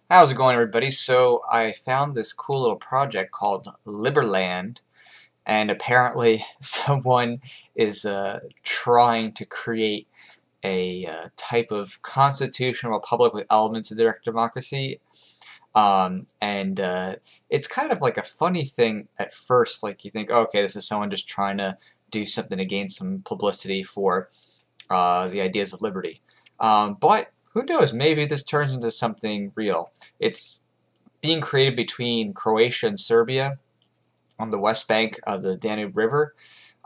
How's it going, everybody? So I found this cool little project called Liberland, and apparently someone is trying to create a type of constitutional republic with elements of direct democracy. And it's kind of like a funny thing at first. Like you think, oh, okay, this is someone just trying to do something to gain some publicity for the ideas of liberty. But who knows? Maybe this turns into something real. It's being created between Croatia and Serbia on the west bank of the Danube River.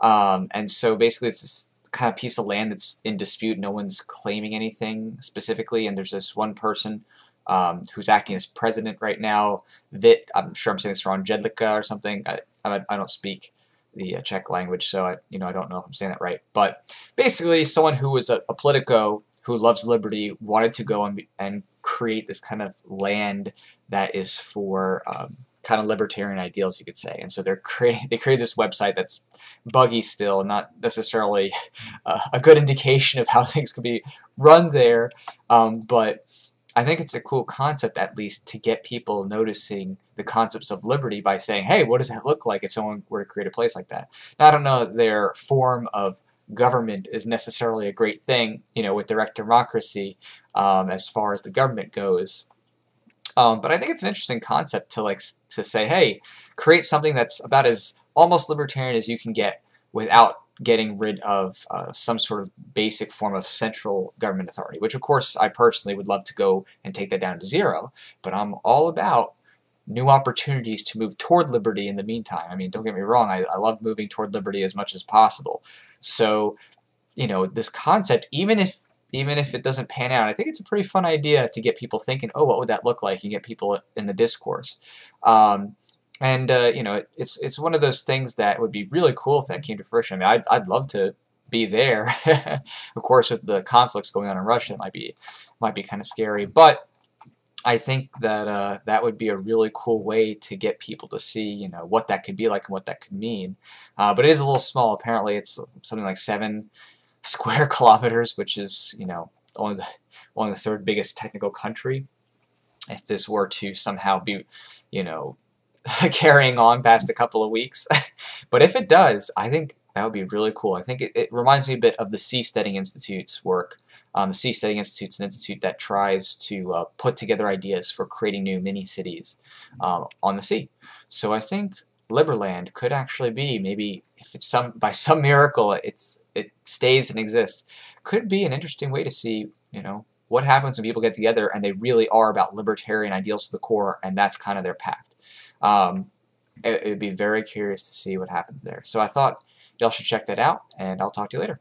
And so basically, it's this kind of piece of land that's in dispute. No one's claiming anything specifically, and there's this one person who's acting as president right now. I'm sure I'm saying this wrong, Jedlica or something. I don't speak the Czech language, so I don't know if I'm saying that right. But basically, someone who was a Politico who loves liberty wanted to go and create this kind of land that is for kind of libertarian ideals, you could say. And so they created this website that's buggy still, not necessarily a good indication of how things could be run there, but I think it's a cool concept, at least, to get people noticing the concepts of liberty by saying, hey, what does that look like if someone were to create a place like that? Now, I don't know that their form of government is necessarily a great thing, with direct democracy as far as the government goes. But I think it's an interesting concept to say, hey, create something that's about as almost libertarian as you can get without getting rid of some sort of basic form of central government authority, which of course I personally would love to go and take that down to zero, but I'm all about new opportunities to move toward liberty in the meantime. I mean, don't get me wrong, I love moving toward liberty as much as possible. So, this concept, even if it doesn't pan out, I think it's a pretty fun idea to get people thinking, oh, what would that look like, and get people in the discourse. It's one of those things that would be really cool if that came to fruition. I mean, I'd love to be there. Of course, with the conflicts going on in Russia, it might be kind of scary. But I think that that would be a really cool way to get people to see, what that could be like and what that could mean. But it is a little small. Apparently, it's something like 7 square kilometers, which is, only the third biggest technical country. If this were to somehow be, carrying on past a couple of weeks. But if it does, I think that would be really cool. I think it reminds me a bit of the Seasteading Institute's work. The Seasteading Institute's an institute that tries to put together ideas for creating new mini-cities on the sea. So I think Liberland could actually be, maybe if it's by some miracle it stays and exists, could be an interesting way to see, what happens when people get together and they really are about libertarian ideals to the core, and that's kind of their pact. It would be very curious to see what happens there. So I thought y'all should check that out, and I'll talk to you later.